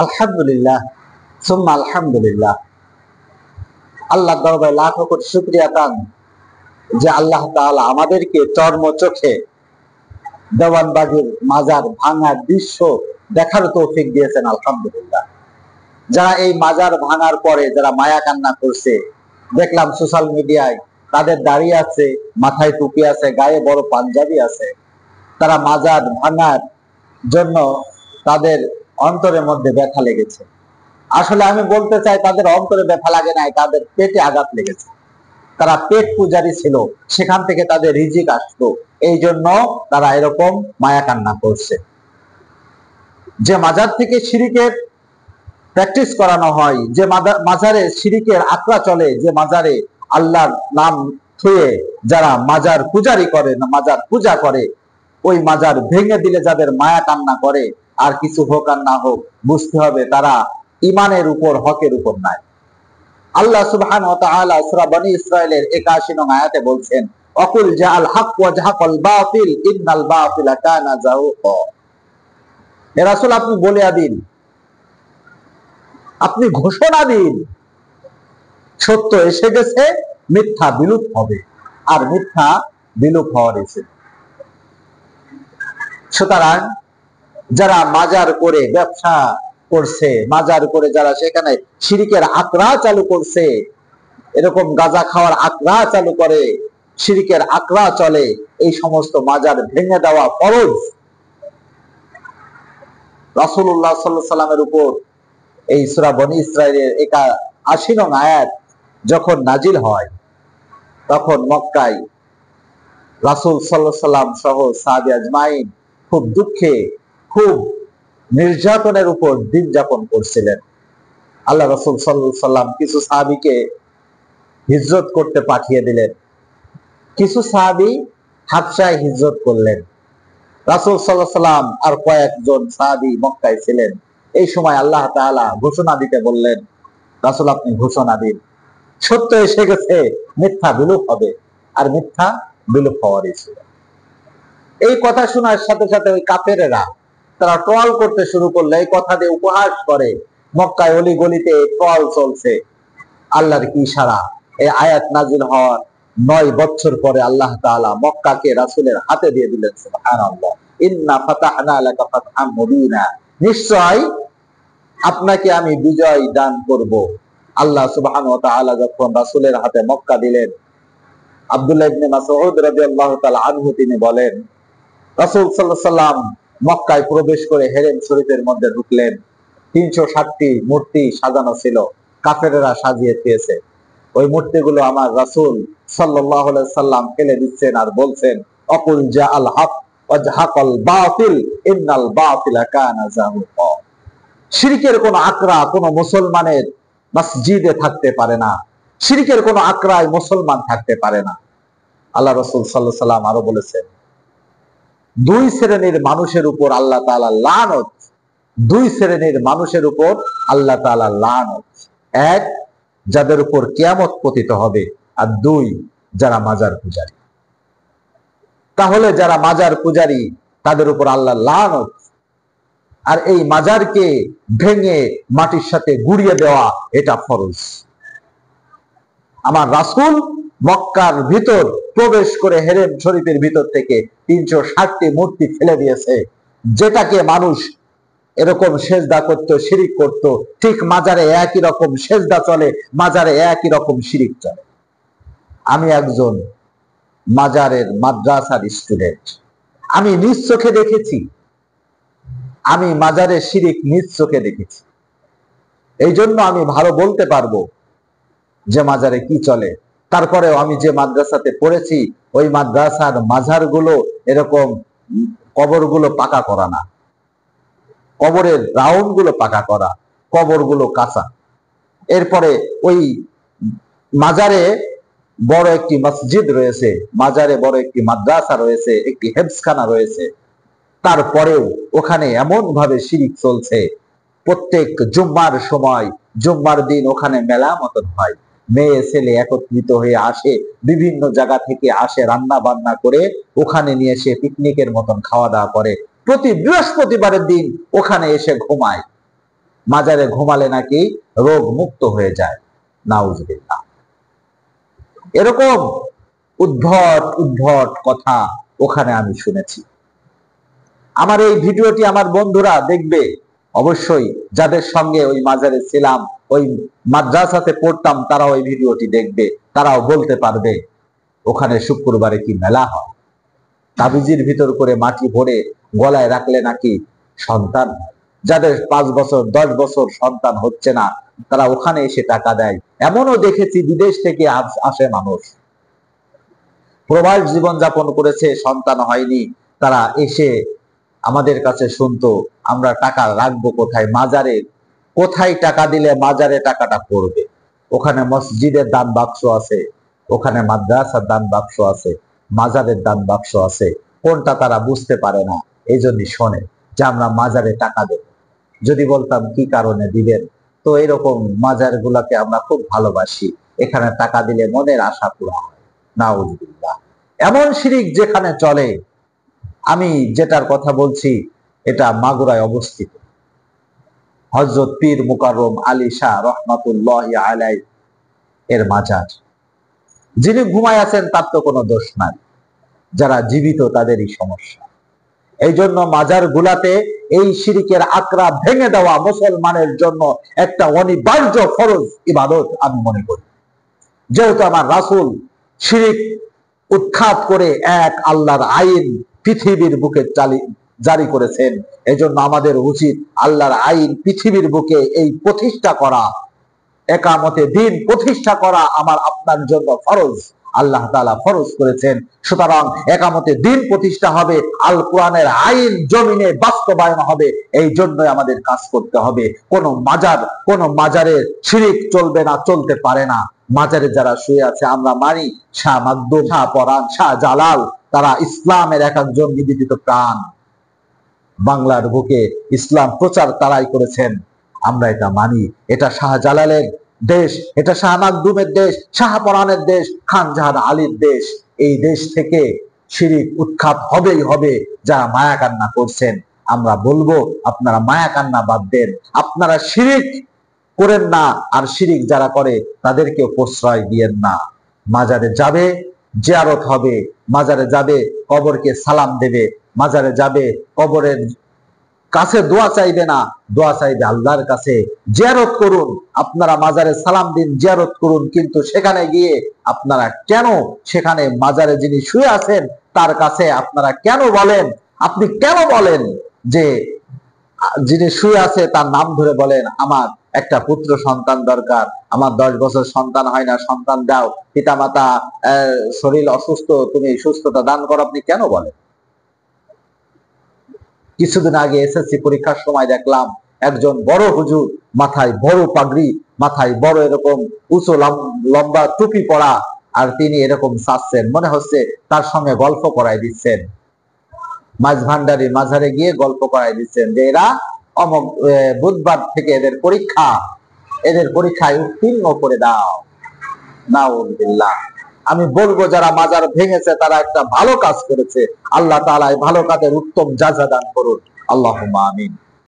আলহামদুলিল্লাহ, সুম্মা আলহামদুলিল্লাহ। আল্লাহ দরবারে লাখো কোটি শুকরিয়া তান যে আল্লাহ তাআলা আমাদেরকে চর্ম চোখে দেওয়ানবাগির মাজার ভাঙার দৃশ্য দেখার তৌফিক দিয়েছেন। আলহামদুলিল্লাহ। যারা এই মাজার ভাঙার পরে যারা মায়া কান্না করছে, দেখলাম সোশ্যাল মিডিয়ায় তাদের দাঁড়িয়ে আছে, মাথায় টুপি আছে, গায়ে বড় পাঞ্জাবি আছে। তারা মাজার ভাঙার জন্য তাদের অন্তরের মধ্যে ব্যথা লেগেছে। আসলে আমি বলতে চাই তাদের অন্তরে ব্যথা লাগে নাই, তাদের পেটে আঘাত লেগেছে। তারা পেট পূজারী ছিল, সেখান থেকে তাদের রিজিক আসতো, এই জন্য তারা এরকম মায়া কান্না করছে। যে মাজার থেকে শিরিকের প্র্যাকটিস করানো হয়, যে মাজারে শিরিকের আখড়া চলে, যে মাজারে আল্লাহর নাম ছুঁয়ে যারা মাজার পূজারি করে, মাজার পূজা করে, ওই মাজার ভেঙে দিলে যাদের মায়া কান্না করে, আর কিছু হোক আর না হোক, বুঝতে হবে তারা ইমানের উপর, হকের উপর নাই। আল্লাহ সুবহানাহু ওয়া তাআলা সূরা বনী ইসরাঈলের ৮১ নং আয়াতে বলছেন, অকুল জাআল হক ওয়া জাহাকাল বাতিল ইন্নাল বাতিলা কানা যাহুকা। হে রাসূল, আপনি বলে দিন, আপনি ঘোষণা দিন, সত্য এসে গেছে, মিথ্যা বিলুপ হবে, আর মিথ্যা বিলুপ হওয়ার এসে। সুতরাং যারা মাজার করে ব্যবসা করছে, মাজার করে যারা সেখানে শিরিকের আকড়া চালু করছে, এরকম গাঁজা খাওয়ার আকড়া চালু করে, শিরিকের আকড়া চলে, এই সমস্ত মাজার ভেঙে দেওয়া ফরজ। রাসূলুল্লাহ সাল্লাল্লাহু আলাইহি সাল্লামের উপর এই সূরা বনী ইসরাঈলের ৮১ নং আয়াত যখন নাজিল হয়, তখন মক্কায় রাসূল সাল্লাল্লাহু আলাইহি সাল্লাম সহ সাহাবী আজমাইন খুব দুঃখে, খুব নির্যাতনের উপর দিন যাপন করছিলেন। আল্লাহ রাসূল সাল্লাল্লাহু আলাইহি সাল্লাম কিছু সাহাবীকে হিজরত করতে পাঠিয়ে দিলেন, কিছু সাহাবী হাবশায় হিজরত করলেন। রাসূল সাল্লাল্লাহু আলাইহি সাল্লাম আর কয়েকজন সাহাবী মক্কায় ছিলেন। এই সময় আল্লাহ তাআলা ঘোষণা দিতে বললেন, রাসূল আপনি ঘোষণা দিন, সত্য এসে গেছে, মিথ্যা বিলুপ হবে, আর মিথ্যা বিলুপ হওয়ারই ছিল। এই কথা শোনার সাথে সাথে ওই কাফেরেরা তারা ট্রল করতে শুরু করলো, এই কথা দিয়ে উপহাস করে। মক্কায় অলি গলিতে ট্রল চলছে। আল্লাহর কি ইশারা, এই আয়াত নাজিল হওয়ার ৯ বছর পরে আল্লাহ তাআলা মক্কাকে রাসূলের হাতে দিয়ে দিলেন। সুবহানাল্লাহ। ইন্না ফাতাহনা লাকা ফাতহাম মুবিনা, নিশ্চয় আপনাকে আমি বিজয় দান করব। আল্লাহ সুবহানাহু ওয়া তাআলা যখন রাসূলের হাতে মক্কা দিলেন, আব্দুল্লাহ ইবনে মাসউদ রাদিয়াল্লাহু তাআলা আনহু তিনি বলেন, রাসূল সাল্লাল্লাহু আলাইহি সাল্লাম মক্কায় প্রবেশ করে হেরেম শরীফের মধ্যে ঢুকলেন। ৩৬০টি মূর্তি সাজানো ছিল, কাফেরেরা সাজিয়ে দিয়েছে। ওই মূর্তিগুলো আমার রাসূল সাল্লাল্লাহু আলাইহি সাল্লাম ফেলে দিচ্ছেন আর বলছেন, অকুল জাআল হক ওয়া জাহাকাল বাতিল ইন্নাল বাতিলা কানা যাহুকা। শিরকের কোন আকড়া কোন মুসলমানের মসজিদে থাকতে পারে না, শিরকের কোন আকড়ায় মুসলমান থাকতে পারে না। আল্লাহ রাসূল সাল্লাল্লাহু আলাইহি সাল্লাম আরো বলেছেন, ২ শ্রেণীর মানুষের উপর আল্লাহ তাআলা লানত, ২ শ্রেণীর মানুষের উপর আল্লাহ তাআলা লানত। ১, যাদের উপর কিয়ামত পতিত হবে, আর ২, যারা মাজার পূজারী। তাহলে যারা মাজার পূজারী তাদের উপর আল্লাহ লানত। আর এই মাজারকে ভেঙে মাটির সাথে গুড়িয়ে দেওয়া এটা ফরজ। আমার রাসূল মক্কার ভিতর প্রবেশ করে হেরেম শরীফের ভিতর থেকে ৩৬০টি মূর্তি ফেলে দিয়েছে। যেটাকে মানুষ এরকম সেজদা করত, শিরিক করত, ঠিক মাজারে একই রকম সেজদা চলে, মাজারে একই রকম শিরিক চলে। আমি একজন মাজারের মাদ্রাসার স্টুডেন্ট, আমি নিজ চোখে দেখেছি, আমি মাজারের শিরিক নিজ চোখে দেখেছি। এই জন্য আমি ভালো বলতে পারবো যে মাজারে কি চলে। তারপরেও আমি যে মাদ্রাসাতে পড়েছি, ওই মাদ্রাসার মাজারগুলো এরকম কবরগুলো পাকা করা না, কবরের রাউন্ড গুলো পাকা করা, কবরগুলো কাঁচা। এরপরে ওই মাজারে বড় একটি মসজিদ রয়েছে, মাজারে বড় একটি মাদ্রাসা রয়েছে, একটি হেফজখানা রয়েছে। তারপরেও ওখানে এমন ভাবে শিরিক চলছে, প্রত্যেক জুম্মার সময়, জুম্মার দিন ওখানে মেলা মতন হয়, মেয়ে ছেলে একত্রিত হয়ে আসে, বিভিন্ন জায়গা থেকে আসে, রান্না বান্না করে ওখানে নিয়ে এসে পিকনিকের মতন খাওয়া দাওয়া করে। প্রতি বৃহস্পতিবারের দিন ওখানে এসে ঘুমায়। মাজারে ঘুমালে নাকি রোগ মুক্ত হয়ে যায়। নাউজুবিল্লাহ। এরকম উদ্ভট উদ্ভট কথা ওখানে আমি শুনেছি। আমার এই ভিডিওটি আমার বন্ধুরা দেখবে অবশ্যই, যাদের সঙ্গে ওই মাজারে ছিলাম, ওই মাদ্রাসাতে পড়তাম, তারা ওই ভিডিওটি দেখবে, তারাও বলতে পারবে ওখানে শুক্রবারে কি মেলা হয়। তাবিজের ভিতর করে মাটি ভরে গলায় রাখলে নাকি সন্তান, যাদের 5 বছর 10 বছর সন্তান হচ্ছে না, তারা ওখানে এসে টাকা দেয়। এমনও দেখেছি বিদেশ থেকে আসে মানুষ, প্রবাস জীবন যাপন করেছে, সন্তান হয়নি, তারা এসে আমাদের কাছে শুনতো আমরা টাকা রাখবো কোথায়, মাজারে কোথায় টাকা দিলে মাজারে টাকাটা পড়বে। ওখানে মসজিদের দান বাক্স আছে, ওখানে মাদ্রাসার দান বাক্স আছে, মাজারের দান বাক্স আছে, কোনটা তারা বুঝতে পারে না। এই জন্য শোনে যে আমরা মাজারে টাকা দেব। যদি বলতাম কি কারণে দিবেন, তো এরকম মাজার গুলাকে আমরা খুব ভালোবাসি, এখানে টাকা দিলে মনের আশা পুরা হয়। নাউজুবিল্লাহ। এমন শিরিক যেখানে চলে, আমি যেটার কথা বলছি এটা মাগুরায় অবস্থিত। হযরত পীর মুকাররম আলী শাহ রহমাতুল্লাহি আলাইহি এর মাজার। যিনি ঘুমায় আছেন তার তো কোনো দোষ নাই, যারা জীবিত তাদেরই সমস্যা। এই জন্য মাজার গুলাতে এই শিরিকের আকড়া ভেঙে দেওয়া মুসলমানের জন্য একটা অনিবার্য ফরজ ইবাদত আমি মনে করি। যেহেতু আমার রাসূল শিরিক উৎখাত করে এক আল্লাহর আইন পৃথিবীর বুকে জারি করেছেন, এজন্য আমাদের উচিত আল্লাহর আইন পৃথিবীর বুকে এই প্রতিষ্ঠা করা, একামতে দিন প্রতিষ্ঠা করা আমার আপনার জন্য ফরজ। আল্লাহ তাআলা ফরজ করেছেন, সুতরাং একামতে দিন প্রতিষ্ঠা হবে, আল কোরআনের আইন জমিনে বাস্তবায়ন হবে। এই জন্যই আমাদের কাজ করতে হবে। কোন মাজারের শিরিক চলবে না, চলতে পারে না। মাজারে যারা শুয়ে আছে আমরা মানি শাহ মাকদুম, শাহ পরাণ, শাহ জালাল, তারা ইসলামের এক একজন নিবেদিত প্রাণ। বাংলার বুকে ইসলাম প্রচার তারাই করেছেন, আমরা এটা মানি। এটা শাহ জালালের দেশ, এটা শাহ মাকদুমের দেশ, শাহ পরাণের দেশ, খান জাহান আলীর দেশ। এই দেশ থেকে শিরিক উৎখাত হবেই হবে। যারা মায়া কান্না করছেন, আমরা বলবো আপনারা মায়া কান্না বাদ দেন, আপনারা শিরিক করেন না, আর শিরিক যারা করে তাদেরকে প্রশ্রয় দিয়েন না। মাজারে যাবে, জিয়ারত হবে, মাজারে যাবে কবরকে সালাম দেবে, মাজারে যাবে কবরের কাছে দোয়া চাইবে না, দোয়া চাইবে আল্লাহর কাছে। জিয়ারত করুন, আপনারা মাজারে সালাম দিন, জিয়ারত করুন, কিন্তু সেখানে গিয়ে আপনারা কেন, সেখানে মাজারে যিনি শুয়ে আছেন তার কাছে আপনারা কেন বলেন, আপনি কেন বলেন যে যিনি শুয়ে আছে তার নাম ধরে বলেন আমার একটা পুত্র সন্তান দরকার, আমার 10 বছর সন্তান হয় না, সন্তান দাও, পিতামাতা শরীর অসুস্থ, তুমি সুস্থতা দান করো, আপনি কেন বলেন? কিছুদিন আগে এসএসসি পরীক্ষার সময় দেখলাম একজন বড় হুজুর, মাথায় বড় পাগড়ি, মাথায় বড় এরকম উঁচু লম্বা টুপি পরা, আর তিনি এরকম চাচ্ছেন, মনে হচ্ছে তার সঙ্গে গল্প করাই দিচ্ছেন। মাঝ ভান্ডারি মাঝারে গিয়ে গল্প করাই দিচ্ছেন যে এরা অমুক বুধবার থেকে এদের পরীক্ষায় উত্তীর্ণ করে দাও। নাউজুবিল্লাহ। আমি বলবো যারা মাজার ভেঙেছে তারা একটা ভালো কাজ করেছে, আল্লাহ তাআলা এই ভালো কাজের উত্তম জাযা দান করুন। আল্লাহুম্মা আমিন।